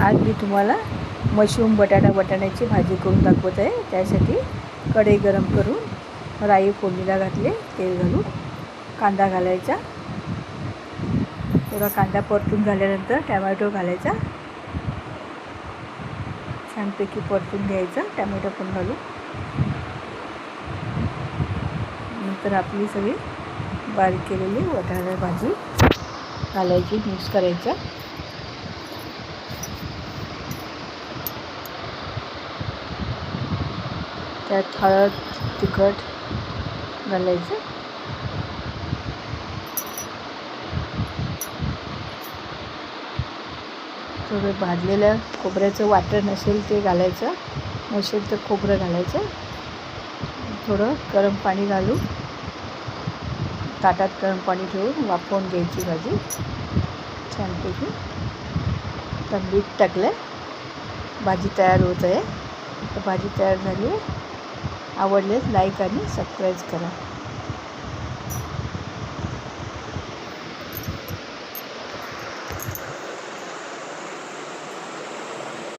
आज मी तुम्हाला मशरूम वाटाण्याची भाजी करून दाखवत आहे। त्यासाठी कढई गरम करून राई फोडणीला घातले, तेल घालून कांदा घालायचा। थोडा कांदा परतून झाल्यानंतर टोमॅटो घालायचा, छानपैकी परतून घ्यायचा। टोमॅटो पण घालून नंतर आपली सगळी बारीक केलेली वाटाणा भाजी घालायची, मिक्स करायचं। त्यात हळद, तिखट घालायचं। थोडं भाजलेलं खोबऱ्याचं वाटण असेल ते घालायचं, नसेल तर खोबरं घालायचं। थोडं गरम पाणी घालून ताटात गरम पाणी ठेवून वाफवून घ्यायची भाजी छानपैकी। तर मीठ टाकलं, भाजी तयार होत आहे। तर भाजी तयार झाली। आवडल्यास लाईक आणि सबस्क्राईब करा।